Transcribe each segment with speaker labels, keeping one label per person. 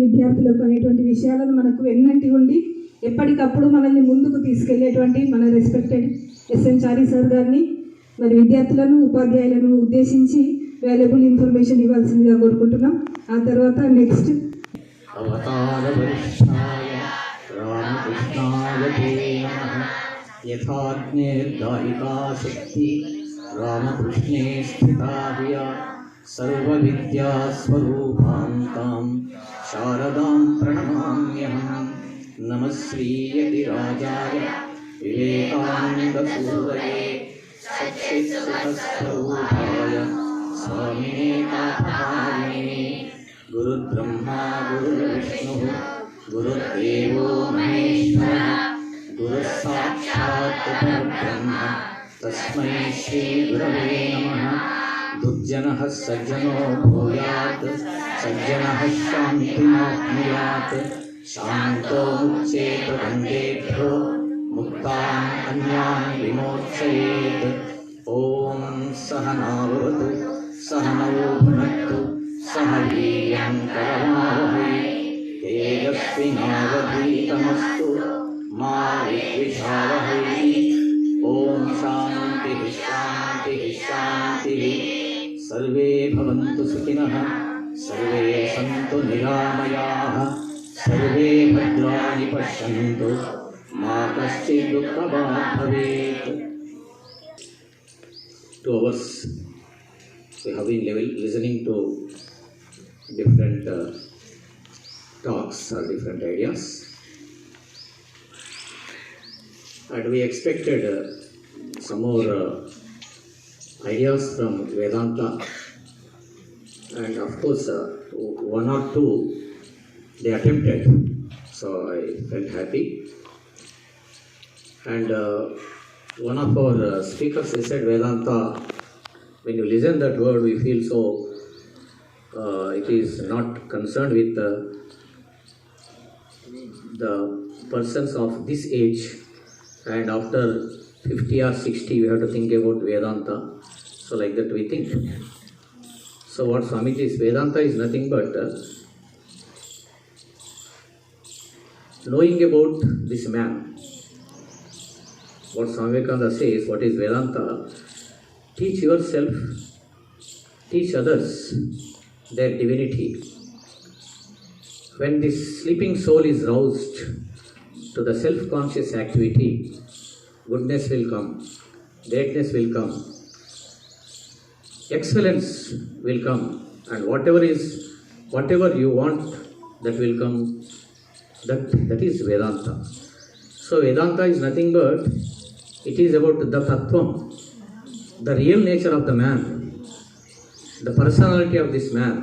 Speaker 1: విద్యార్థులకు అనేటువంటి విషయాలను మనకు వెన్నంటి ఉండి ఎప్పటికప్పుడు మనల్ని ముందుకు తీసుకెళ్లేటువంటి మన రెస్పెక్టెడ్ ఎస్ఎన్ చారి సార్ గారిని మరి విద్యార్థులను ఉపాధ్యాయులను ఉద్దేశించి వాల్యుబుల్ ఇన్ఫర్మేషన్ ఇవ్వాల్సిందిగా కోరుకుంటున్నాం. ఆ తర్వాత నెక్స్ట్
Speaker 2: రామకృష్ణే స్థితా సర్వవిద్యాస్వరూపాంతాం శారదాం ప్రణమామ్యహం. నమః శ్రీయతిరాజాయ వివేకానందసూరయే సచ్చిత్సుఖస్వరూపాయ స్వామినే తాపహారిణే. గురుర్బ్రహ్మా గురుర్విష్ణుః గురుర్దేవో మహేశ్వరः గురుః సాక్షాత్ పరబ్రహ్మ తస్మై శ్రీ గురవే నమః. దుర్జనః సజ్జనో భూయాత్ సజ్జనః శాంతిమాప్నుయాత్ శాంతో ముచ్యేత బంధేభ్యో ముక్తాన్ అన్యాన్ విమోచయేత్. ఓం సహనావతు సహనౌ భునక్తు సహ వీర్యం కరవావహై తేజస్వినావధీతమస్తు మా విద్విషావహై. ఓం శాంతి శాంతి శాంతి. సర్వే భవంతు సుఖినః సర్వే సంతు నిరామయాః సర్వే భద్రాణి పశ్యంతు మా కశ్చిద్ దుఃఖభాగ్ భవేత్. 2 hours we have been listening to different talks or different ideas, and we expected some more ideas from Vedanta, and of course one or two they attempted, so I felt happy. And one of our speakers, he said Vedanta, when you listen that word we feel so it is not concerned with the persons of this age, and after 50 or 60 we have to think about Vedanta. So like that we think. So what Swamiji is, Vedanta is nothing but knowing about this man. What Swami Vivekananda says, what is Vedanta? Teach yourself, teach others their divinity. When this sleeping soul is roused to the self-conscious activity, goodness will come, greatness will come, excellence will come, and whatever you want, that will come. That is Vedanta. So Vedanta is nothing but it is about the Tattvam, the real nature of the man, the personality of this man.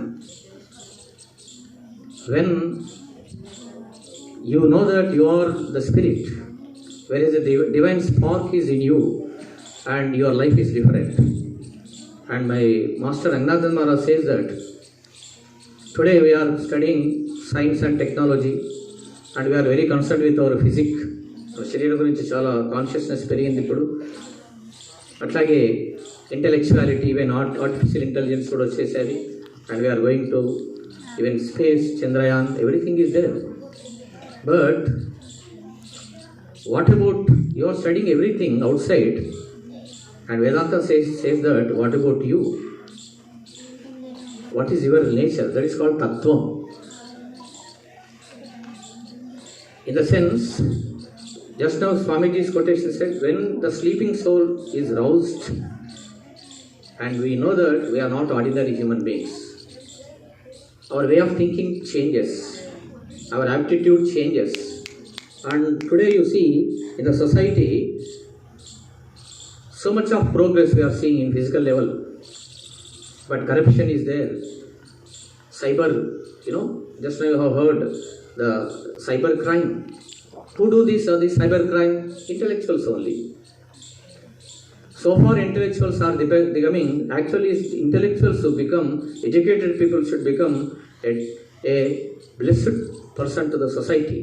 Speaker 2: When you know that you are the spirit, whereas the divine spark is in you, and your life is different. And my master Ranganathan Maharaj says that today we are studying science and technology, and we are very concerned with our physics. శరీరం గురించి చాలా consciousness పెరిగింది ఇప్పుడు. అట్లాగే intellectuality, even artificial intelligence కూడా వచ్చేసేది, and we're going to even space, Chandrayaan, everything is there. But what about you are studying everything outside, and Vedanta says that what about you, what is your nature? That is called తత్వం. In the sense, just now Swamiji's quotation said, when the sleeping soul is roused, and we know that we are not ordinary human beings, our way of thinking changes, our aptitude changes. And today you see in the society, so much of progress we are seeing in physical level, but corruption is there. Cyber, just now you have heard the cyber crime. Who do this cyber crime? Intellectuals only. So far intellectuals are becoming, actually intellectuals who become, educated people should become a blessed person to the society.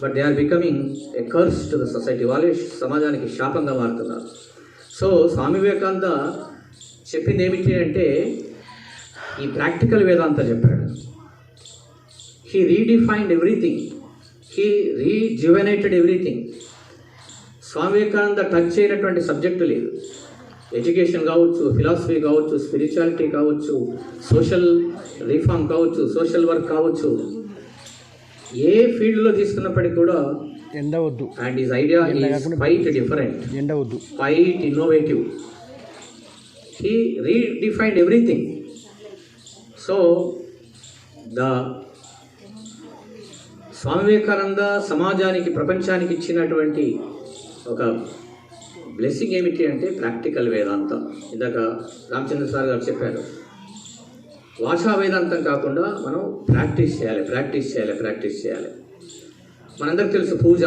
Speaker 2: But they are becoming a curse to the society. వాళ్ళే సమాజానికి శాపంగా మారుతున్నారు. So Swami Vivekananda చెప్పింది ఏమిటి అంటే ఈ practical వేదాంత చెప్పాడు. he redefined everything. He rejuvenated everything. Swami Vivekananda touch చేయనటువంటి సబ్జెక్టు లేదు. ఎడ్యుకేషన్ కావచ్చు, ఫిలాసఫీ కావచ్చు, స్పిరిచువాలిటీ కావచ్చు, సోషల్ రిఫార్మ్ కావచ్చు, సోషల్ వర్క్ కావచ్చు, ఏ ఫీల్డ్లో తీసుకున్నప్పటికీ కూడా
Speaker 3: ఎండవద్దు.
Speaker 2: And his idea is quite different,
Speaker 3: ఎండవద్దు,
Speaker 2: quite innovative. He redefined everything. So the Swami Vivekananda సమాజానికి, ప్రపంచానికి ఇచ్చినటువంటి ఒక బ్లెస్సింగ్ ఏమిటి అంటే ప్రాక్టికల్ వేదాంతం. ఇందాక రామచంద్ర సార్ గారు చెప్పారు, భాషా వేదాంతం కాకుండా మనం ప్రాక్టీస్ చేయాలి. మనందరికి తెలుసు పూజ,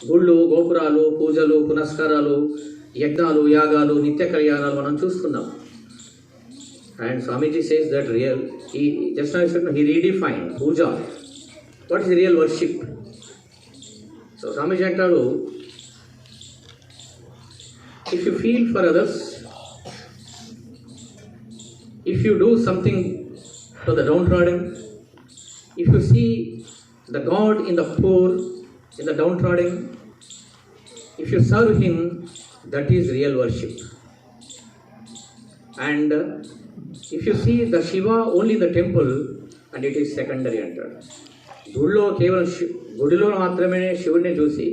Speaker 2: గుళ్ళు, గోపురాలు, పూజలు, పునస్కారాలు, యజ్ఞాలు, యాగాలు, నిత్య కళ్యాణాలు మనం చూస్తున్నాం. And Swamiji says that he redefined puja. What is real worship? So Swamiji అంటాడు, if you feel for others, if you do something to the downtrodden, if you see the God in the poor, in the downtrodden, if you serve him, that is real worship. And if you see the Shiva only in the temple, and it is secondary అంటాడు. గుడిలో కేవలం గుడిలో మాత్రమే శివుడిని చూసి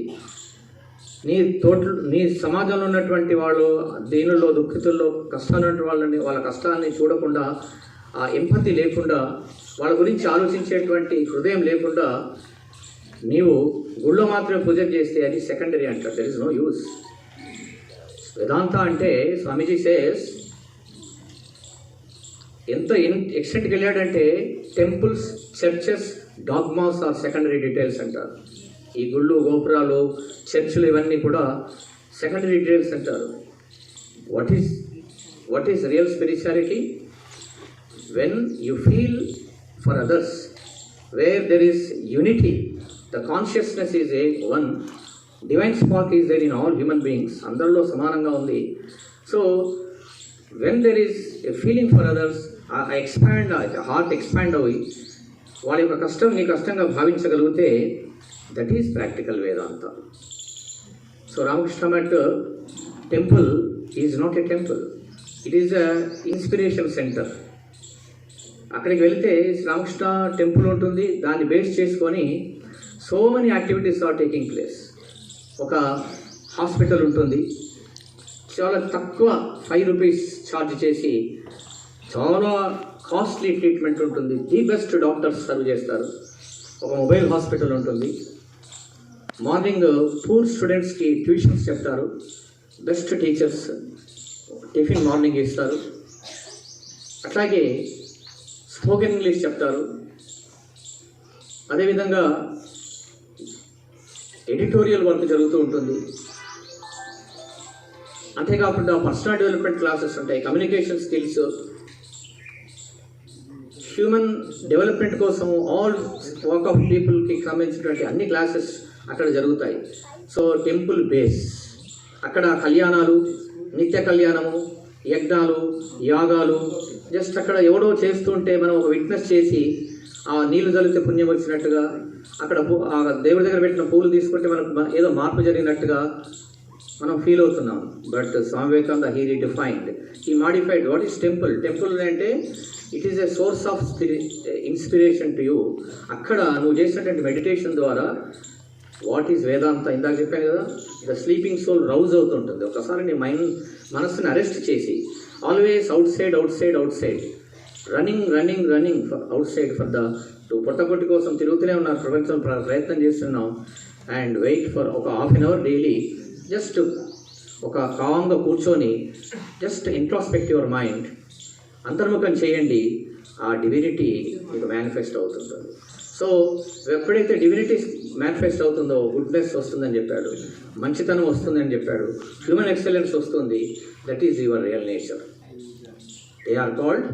Speaker 2: నీ సమాజంలో ఉన్నటువంటి వాళ్ళు, దీనుల్లో, దుఃఖితుల్లో, కష్టాలు ఉన్నటువంటి వాళ్ళని, వాళ్ళ కష్టాన్ని చూడకుండా, ఆ ఎంపతి లేకుండా, వాళ్ళ గురించి ఆలోచించేటువంటి హృదయం లేకుండా నీవు గుళ్ళో మాత్రమే పూజ చేస్తే అది సెకండరీ అంటారు. There is no use. Vedanta అంటే స్వామీజీ సేస్ ఎంత ఎక్స్టెంట్కి వెళ్ళాడంటే temples, churches, dogmas are secondary details అంటారు. ఈ గుళ్ళు, గోపురాలు, చర్చిలు ఇవన్నీ కూడా సెకండరీ డీటెయిల్స్ అంటారు. What is real spirituality? When you feel for others, where there is unity, the consciousness is one, divine spark is there in all human beings, అందరిలో సమానంగా ఉంది. So when there is a feeling for others, heart expand అవి వాళ్ళ యొక్క కష్టం నీ కష్టంగా భావించగలిగితే that is practical Vedanta. So Ramakrishna Math temple is not a temple, it is a inspiration centre. అక్కడికి వెళితే రామకృష్ణ టెంపుల్ ఉంటుంది, దాన్ని బేస్ చేసుకొని so many activities are taking place. ఒక హాస్పిటల్ ఉంటుంది, చాలా తక్కువ 5 రూపీస్ ఛార్జ్ చేసి చాలా కాస్ట్లీ ట్రీట్మెంట్ ఉంటుంది, ది బెస్ట్ డాక్టర్స్ సర్వ్ చేస్తారు. ఒక మొబైల్ హాస్పిటల్ ఉంటుంది, మార్నింగ్ పూర్ స్టూడెంట్స్కి ట్యూషన్స్ చెప్తారు, బెస్ట్ టీచర్స్ టిఫిన్ మార్నింగ్ ఇస్తారు. అట్లాగే స్పోకెన్ ఇంగ్లీష్ చెప్తారు. అదేవిధంగా ఎడిటోరియల్ వర్క్ జరుగుతూ ఉంటుంది. అంతేకాకుండా పర్సనల్ డెవలప్మెంట్ క్లాసెస్ ఉంటాయి, కమ్యూనికేషన్ స్కిల్స్, హ్యూమన్ డెవలప్మెంట్ కోసం ఆల్ వాక్ ఆఫ్ పీపుల్కి సంబంధించినటువంటి అన్ని క్లాసెస్ అక్కడ జరుగుతాయి. సో టెంపుల్ బేస్, అక్కడ కళ్యాణాలు, నిత్య కళ్యాణము, యజ్ఞాలు, యాగాలు, జస్ట్ అక్కడ ఎవడో చేస్తుంటే మనం ఒక విట్నెస్ చేసి ఆ నీళ్లు చల్లితే పుణ్యం వచ్చినట్టుగా, అక్కడ ఆ దేవుడి దగ్గర పెట్టిన పూలు తీసుకుంటే మనకు ఏదో మార్పు జరిగినట్టుగా మనం ఫీల్ అవుతున్నాం. But Swami Vivekananda he redefined, he modified. What is temple? Temple అంటే it is a source of inspiration to you. అక్కడ నువ్వు చేసినటువంటి మెడిటేషన్ ద్వారా వాట్ ఈజ్ వేదాంత, ఇందాక చెప్పాను కదా, ద స్లీపింగ్ సోల్ రౌజ్ అవుతుంటుంది. ఒకసారి నీ మనస్సుని అరెస్ట్ చేసి always outside running outside for the పొట్టకొట్టి కోసం తిరుగుతూనే ఉన్నారు, ప్రపంచం ప్రయత్నం చేస్తున్నాం. అండ్ వెయిట్ ఫర్ ఒక half an hour daily, just ఒక కామ్గా కూర్చొని జస్ట్ ఇంట్రాస్పెక్ట్ యువర్ మైండ్, అంతర్ముఖం చేయండి, ఆ డివినిటీ మీకు మేనిఫెస్ట్ అవుతుంటుంది. సో ఎప్పుడైతే డివినిటీ మేనిఫెస్ట్ అవుతుందో గుడ్నెస్ వస్తుందని చెప్పాడు, మంచితనం వస్తుందని చెప్పాడు, హ్యూమన్ ఎక్సలెన్స్ వస్తుంది. That is your real nature. They are called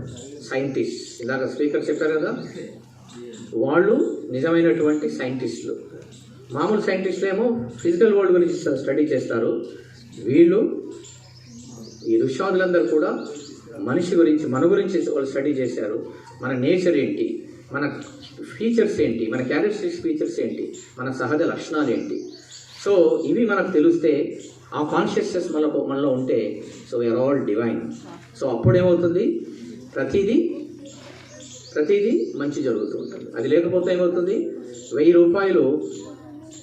Speaker 2: scientist. ఇలాగ స్పీకర్ చెప్పారు కదా, వాళ్ళు నిజమైనటువంటి సైంటిస్టులు. మామూలు సైంటిస్టులు ఏమో ఫిజికల్ వరల్డ్ గురించి స్టడీ చేస్తారు. వీళ్ళు, ఈ ఋషాదులందరూ కూడా మనిషి గురించి, మన గురించి వాళ్ళు స్టడీ చేశారు. మన నేచర్ ఏంటి, మన ఫీచర్స్ ఏంటి, మన క్యారెక్టరిస్టిక్స్ ఫీచర్స్ ఏంటి, మన సహజ లక్షణాలు ఏంటి. సో ఇవి మనకు తెలిస్తే, ఆ కాన్షియస్నెస్ మనలో ఉంటే, సో వీఆర్ ఆల్ డివైన్. సో అప్పుడు ఏమవుతుంది, ప్రతిదీ మంచి జరుగుతూ ఉంటుంది. అది లేకపోతే ఏమవుతుంది, 1000 రూపాయలు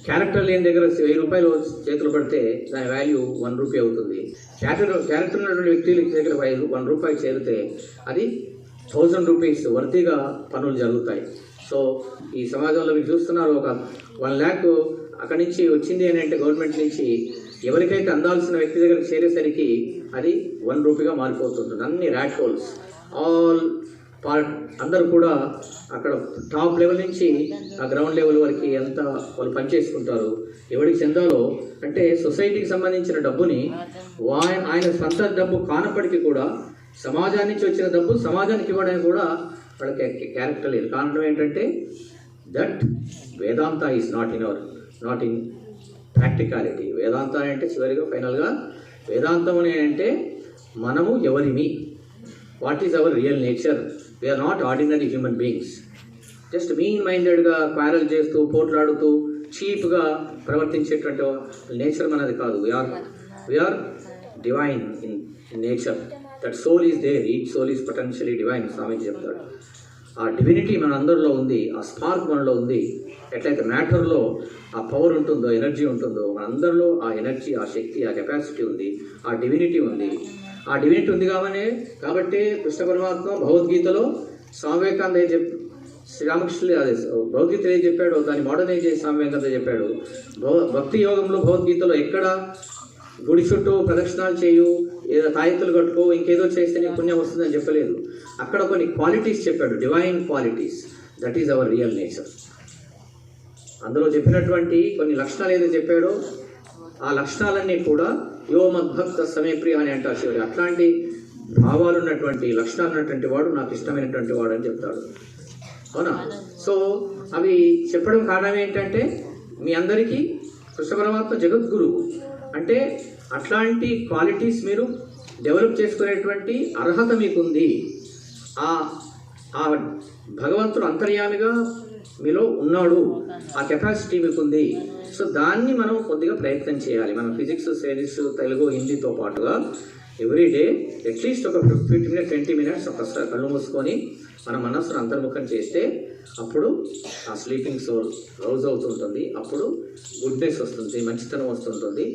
Speaker 2: క్యారెక్టర్ లేని దగ్గర 1000 రూపాయలు చేతులు పడితే దాని వాల్యూ 1 రూపీ అవుతుంది. క్యారెక్టర్ ఉన్నటువంటి వ్యక్తుల దగ్గర 1 రూపాయి చేరితే అది 1000 రూపీస్ వర్తీగా పనులు జరుగుతాయి. సో ఈ సమాజంలో మీరు చూస్తున్నారు, ఒక 1 lakh అక్కడి నుంచి వచ్చింది అని అంటే గవర్నమెంట్ నుంచి ఎవరికైతే అందాల్సిన వ్యక్తి దగ్గరికి చేరేసరికి అది 1 రూపీగా మారిపోతుంది. అన్ని ర్యాట్ హోల్స్, ఆల్ అందరూ కూడా అక్కడ టాప్ లెవెల్ నుంచి ఆ గ్రౌండ్ లెవెల్ వరకు ఎంత వాళ్ళు పనిచేసుకుంటారు. ఎవరికి చెందాలో అంటే సొసైటీకి సంబంధించిన డబ్బుని ఆయన సొంత డబ్బు కానప్పటికీ కూడా సమాజాన్ని నుంచి వచ్చిన డబ్బు సమాజానికి ఇవ్వడానికి కూడా వాళ్ళకి క్యారెక్టర్ లేదు. కారణం ఏంటంటే that Vedanta is not in practicality. Vedanta అంటే చివరిగా ఫైనల్గా వేదాంతం అంటే మనము ఎవరిమి, what is our real nature. We are not ordinary human beings. Just mean మైండెడ్గా క్వారల్ చేస్తూ పోట్లాడుతూ చీప్గా ప్రవర్తించేటువంటి నేచర్ మనది కాదు. We are divine in nature. That soul is there, each soul is potentially divine. Swamiji చెప్తాడు ఆ డివినిటీ మన అందరిలో ఉంది, ఆ స్పార్క్ మనలో ఉంది. ఎట్లయితే మ్యాటర్లో ఆ పవర్ ఉంటుందో, ఎనర్జీ ఉంటుందో, మన అందరిలో ఆ ఎనర్జీ, ఆ శక్తి, ఆ కెపాసిటీ ఉంది, ఆ డివినిటీ ఉంది. ఆ డివినిటీ ఉంది కాబట్టి కృష్ణ పరమాత్మ భగవద్గీతలో స్వామి వివేకానంద శ్రీరామకృష్ణుడు అదే భగవద్గీత ఏం చెప్పాడు దాన్ని మోడర్నైజ్ చేసి స్వామి వివేకానంద చెప్పాడు. భక్తి యోగంలో భగవద్గీతలో ఎక్కడ గుడి చుట్టూ ప్రదక్షిణాలు చేయు, ఏదో తాయెత్తులు కట్టుకో, ఇంకేదో చేస్తే నీకు పుణ్యం వస్తుందని చెప్పలేదు. అక్కడ కొన్ని క్వాలిటీస్ చెప్పాడు, divine qualities. That is our real nature. అందులో చెప్పినటువంటి కొన్ని లక్షణాలు ఏదో చెప్పాడో ఆ లక్షణాలన్నీ కూడా యో మద్భక్త సమే ప్రియ అని అంటారు శివుడు. అట్లాంటి భావాలు ఉన్నటువంటి లక్షణాలు ఉన్నటువంటి వాడు నాకు ఇష్టమైనటువంటి వాడు అని చెప్తాడు. అవునా? సో అవి చెప్పడం కారణం ఏంటంటే మీ అందరికీ కృష్ణ పరమాత్మ జగద్గురువు అంటే అట్లాంటి క్వాలిటీస్ మీరు డెవలప్ చేసుకునేటువంటి అర్హత మీకుంది. ఆ భగవంతుడు అంతర్యామిగా మీలో ఉన్నాడు, ఆ కెపాసిటీ మీకుంది. సో దాన్ని మనం కొద్దిగా ప్రయత్నం చేయాలి. మనం ఫిజిక్స్, సైన్స్, తెలుగు, హిందీతో పాటుగా ఎవ్రీడే అట్లీస్ట్ ఒక 15 minutes 20 minutes ఒకసారి కళ్ళు మూసుకొని మన మనస్సును అంతర్ముఖం చేస్తే అప్పుడు ఆ స్లీపింగ్ సోల్ రౌజ్ అవుతుంటుంది. అప్పుడు గుడ్నెస్ వస్తుంది, మంచితనం వస్తుంటుంది,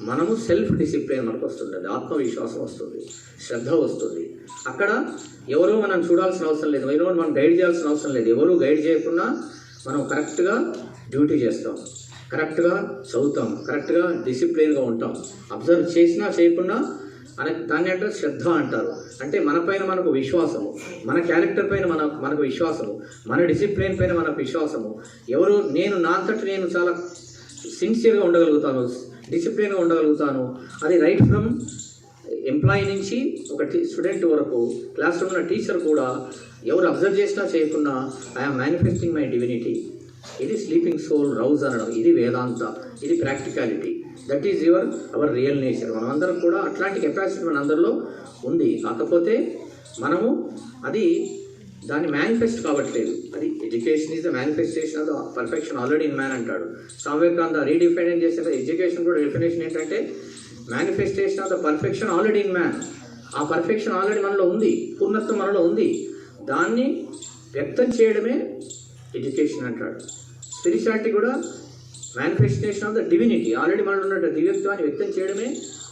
Speaker 2: మనము సెల్ఫ్ డిసిప్లిన్ మనకు వస్తుంటుంది, ఆత్మవిశ్వాసం వస్తుంది, శ్రద్ధ వస్తుంది. అక్కడ ఎవరో మనం చూడాల్సిన అవసరం లేదు, ఎవరో మనం గైడ్ చేయాల్సిన అవసరం లేదు. ఎవరు గైడ్ చేయకుండా మనం కరెక్ట్గా డ్యూటీ చేస్తాం, కరెక్ట్గా చదువుతాం, కరెక్ట్గా డిసిప్లిన్గా ఉంటాం. అబ్జర్వ్ చేసినా చేయకుండా దాన్ని అంటే శ్రద్ధ అంటారు. అంటే మన పైన మనకు విశ్వాసము, మన క్యారెక్టర్ పైన మనకు విశ్వాసము, మన డిసిప్లిన్ పైన మనకు విశ్వాసము. ఎవరు నా అంతటి నేను చాలా సిన్సియర్గా ఉండగలుగుతాను, డిసిప్లిన్గా ఉండగలుగుతాను. అది రైట్ ఫ్రమ్ ఎంప్లాయీ నుంచి ఒక స్టూడెంట్ వరకు, క్లాస్ రూమ్లో టీచర్ కూడా ఎవరు అబ్జర్వ్ చేసినా చేయకుండా ఐఎమ్ మేనిఫెస్టింగ్ మై డివినిటీ. ఇది స్లీపింగ్ సోల్ రౌజ్ అనడం, ఇది వేదాంత, ఇది practicality. That is our real nature. మనమందరం కూడా అట్లాంటి కెపాసిటీ మనందరిలో ఉంది. కాకపోతే మనము దాన్ని మేనిఫెస్ట్ కావట్లేదు. అది education is the manifestation of the perfection already in man అంటాడు స్వామి వివేకానంద. రీడిఫైన్ చేసిన ఎడ్యుకేషన్ కూడా డెఫినేషన్ ఏంటంటే manifestation of the perfection already in man. ఆ పర్ఫెక్షన్ ఆల్రెడీ మనలో ఉంది, పూర్ణత్వం మనలో ఉంది. దాన్ని వ్యక్తం చేయడమే ఎడ్యుకేషన్ అంటాడు. స్పిరిచువాలిటీ కూడా manifestation of the divinity, already మనలో ఉన్న దివ్యత్వాన్ని వ్యక్తం చేయడమే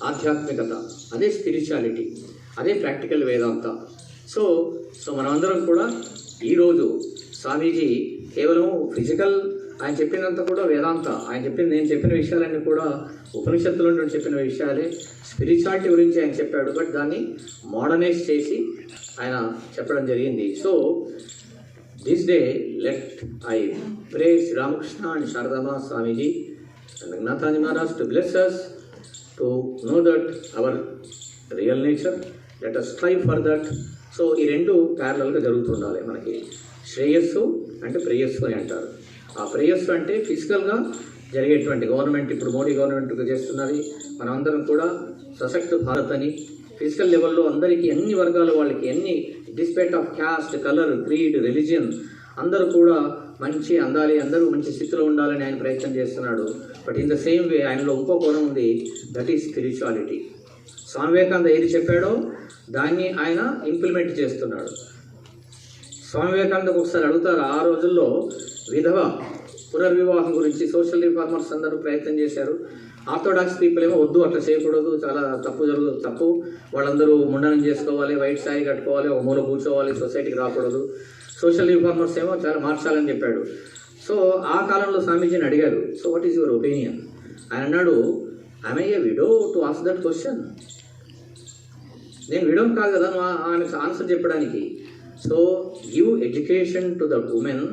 Speaker 2: ఆధ్యాత్మికత. అదే స్పిరిచువాలిటీ, అదే ప్రాక్టికల్ వేదాంత. సో మనమందరం కూడా ఈరోజు స్వామీజీ కేవలం ఫిజికల్ ఆయన చెప్పినంత కూడా వేదాంత, నేను చెప్పిన విషయాలన్నీ కూడా ఉపనిషత్తులో చెప్పిన విషయాలే. స్పిరిచువాలిటీ గురించి ఆయన చెప్పాడు, బట్ దాన్ని మోడర్నైజ్ చేసి ఆయన చెప్పడం జరిగింది. So this day let I pray Sri Ramakrishna and Sharadama Swamiji and Rangnathji Maharaj to bless us to know that our real nature. Let us strive for that. So ఈ రెండు ప్యారలల్గా జరుగుతుండాలి మనకి. శ్రేయస్సు అంటే ప్రేయస్సు అని అంటారు. ఆ ప్రేయస్సు అంటే ఫిజికల్గా జరిగేటువంటి గవర్నమెంట్, ఇప్పుడు మోడీ గవర్నమెంట్ చేస్తున్నది. మనమందరం కూడా సశక్త భారత్ అని ఫిజికల్ లెవెల్లో అందరికీ అన్ని వర్గాల వాళ్ళకి, అన్ని despite of caste, colour, creed, religion, అందరూ కూడా మంచి అందాలి, అందరూ మంచి స్థితిలో ఉండాలని ఆయన ప్రయత్నం చేస్తున్నాడు. But in the same way ఆయనలో ఇంకో కోణం ఉంది, that is spirituality. Swami Vivekananda ఏది చెప్పాడో దాన్ని ఆయన ఇంప్లిమెంట్ చేస్తున్నాడు. స్వామి వివేకానందకు ఒకసారి అడుగుతారు, ఆ రోజుల్లో విధవ పునర్వివాహం గురించి సోషల్ రిఫార్మర్స్ అందరూ ప్రయత్నం చేశారు. ఆర్థోడాక్స్ పీపుల్ ఏమో వద్దు, అట్లా చేయకూడదు, చాలా తప్పు, వాళ్ళందరూ ముండనం చేసుకోవాలి, వైట్ సారీ కట్టుకోవాలి, ఒక మూల కూర్చోవాలి, సొసైటీకి రాకూడదు. సోషల్ రిఫార్మర్స్ ఏమో చాలా మార్చాలని చెప్పాడు. సో ఆ కాలంలో స్వామీజీని అడిగారు, so what is your opinion? ఆయన అన్నాడు, I'm a widow to ask that question. నేను విడో కాదు కదా ఆయనకు ఆన్సర్ చెప్పడానికి. So give education to the women.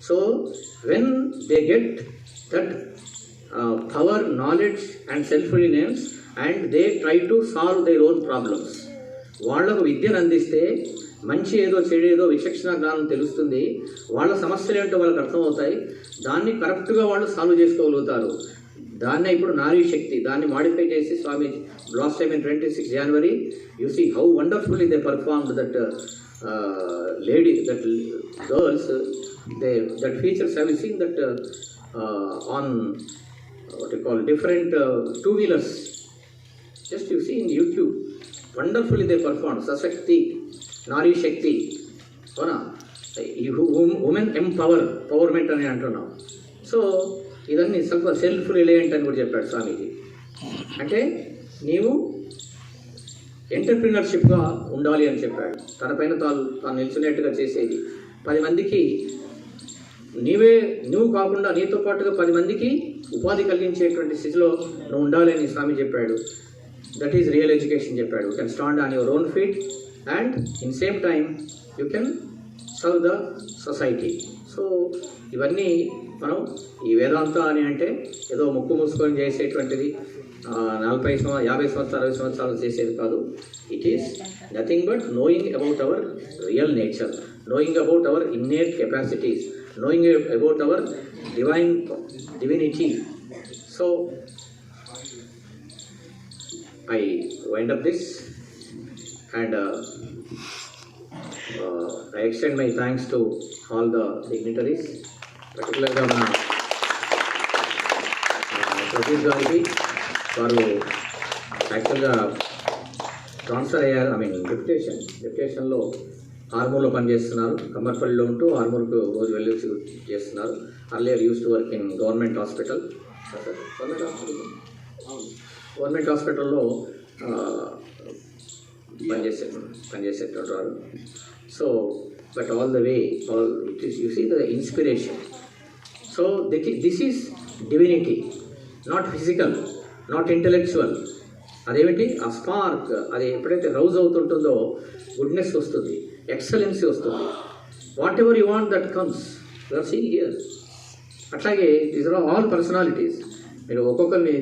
Speaker 2: So when they get that power, knowledge and self-reliance and they try to solve their own problems. వాళ్లకు విద్యను అందిస్తే మంచి ఏదో చెడు ఏదో విచక్షణ జ్ఞానం తెలుస్తుంది, వాళ్ళ సమస్యలు ఏంటో వాళ్ళకి అర్థమవుతాయి, దాన్ని కరెక్ట్గా వాళ్ళు సాల్వ్ చేసుకోగలుగుతారు. దాన్నే ఇప్పుడు నారీ శక్తి, దాన్ని మాడిఫై చేసి Swami last time in 26 January you see how wonderfully they performed that lady, that girls, that features have seen that on what you call different two-wheelers. Just you see in YouTube, wonderfully they performed. Sashakti, Nari Shakti, women empowerment అని అంటున్నాం. So ఇదన్నీ self reliant అని కూడా చెప్పాడు స్వామీజీ. అంటే నీవు ఎంటర్ప్రినర్షిప్గా ఉండాలి అని చెప్పాడు. తనపైన తాను నిల్చునేట్టుగా చేసేది, 10 మందికి నువ్వు కాకుండా నీతో పాటుగా 10 మందికి ఉపాధి కలిగించేటువంటి స్థితిలో నువ్వు ఉండాలి అని స్వామి చెప్పాడు. దట్ ఈజ్ రియల్ ఎడ్యుకేషన్ చెప్పాడు. You can stand on your own feet and in same time you can serve the society. So ఇవన్నీ మనం ఈ వేదాంత అని అంటే ఏదో ముక్కు మూసుకొని చేసేటువంటిది, 40 సంవత్సరాలు 50 సంవత్సరాలు 60 సంవత్సరాలు చేసేది కాదు. It is nothing but knowing about our real nature, knowing about our innate capacities, knowing about our divinity. So I wind up this and I extend my thanks to all the dignitaries, particularly మన ప్రదీప్ గారికి. వారు యాక్చువల్గా transfer అయ్యారు, డెప్యుటేషన్లో ఆర్మూర్లో పనిచేస్తున్నారు. కమ్మర్పల్లిలో ఉంటూ ఆర్మూర్కు రోజు వెళ్ళి చేస్తున్నారు. Earlier use to work in government హాస్పిటల్లో పనిచేసేటువంటి వారు. So but all the way it is you see the inspiration. So this is divinity, not physical, not intellectual. అదేమిటి ఆ స్పార్క్, అది ఎప్పుడైతే రౌజ్ అవుతుంటుందో గుడ్నెస్ వస్తుంది, ఎక్సలెన్సీ వస్తుంది. Whatever you want that comes, you are seeing here. అట్లాగే these are all personalities. మీరు ఒక్కొక్కరిని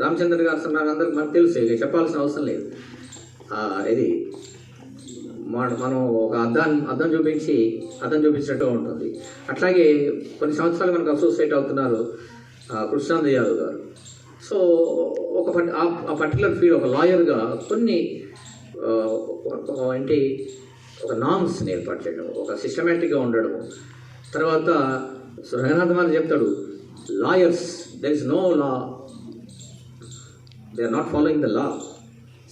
Speaker 2: రామచంద్ర గారు అన్నారు, అందరికి మనకు తెలుసు, ఇక చెప్పాల్సిన అవసరం లేదు. ఇది మనం ఒక అద్దం చూపించినట్టు ఉంటుంది. అట్లాగే కొన్ని సంవత్సరాలు మనకు అసోసియేట్ అవుతున్నారు కృష్ణానంద యాదవ్ గారు. సో ఆ పర్టికులర్ ఫీల్డ్ ఒక లాయర్గా కొన్ని ఏంటి ఒక నామ్స్ని ఏర్పాటు చేయడం, ఒక సిస్టమేటిక్గా ఉండడం. తర్వాత రంగనాథ్ మారి చెప్తాడు, lawyers there is no law, they are not following the law.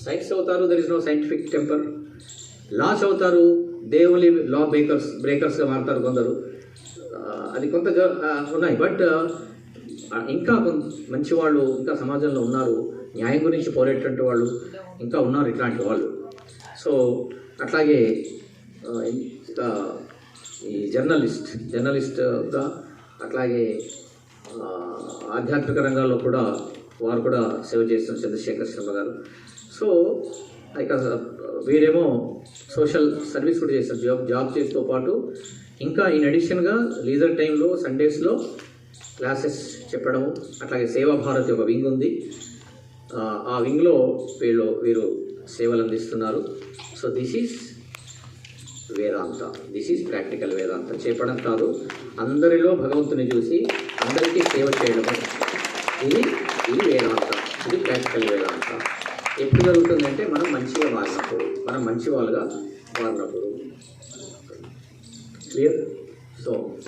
Speaker 2: Science చదువుతారు, there is no scientific temper. Law చదువుతారు, దే ఓన్లీ లా బ్రేకర్స్గా మారుతారు కొందరు. అది కొంత ఉన్నాయి. బట్ ఇంకా మంచి వాళ్ళు ఇంకా సమాజంలో ఉన్నారు, న్యాయం గురించి పోరేటువంటి వాళ్ళు ఇంకా ఉన్నారు, ఇట్లాంటి వాళ్ళు. సో అట్లాగే ఇంకా ఈ జర్నలిస్ట్గా అట్లాగే ఆధ్యాత్మిక రంగాల్లో కూడా వారు కూడా సేవ చేస్తున్నారు, చంద్రశేఖర్ శర్మ గారు. సో ఇక వీరేమో సోషల్ సర్వీస్ కూడా చేస్తారు, జాబ్ చేస్తూ పాటు ఇంకా ఇన్ అడిషన్గా లీజర్ టైంలో సండేస్లో క్లాసెస్ చెప్పడం. అట్లాగే సేవా భారతి ఒక వింగ్ ఉంది, ఆ వింగ్లో వీరు సేవలు అందిస్తున్నారు. So this is Vedanta, this is practical Vedanta. చెప్పడం కాదు, అందరిలో భగవంతుని చూసి అందరికీ సేవ చేయడం, ఇది వేదాంత, ఇది ప్రాక్టికల్ వేదాంత. ఎప్పుడు జరుగుతుందంటే మనం మంచిగా మారినప్పుడు, మనం మంచి వాళ్ళుగా మారినప్పుడు. క్లియర్? So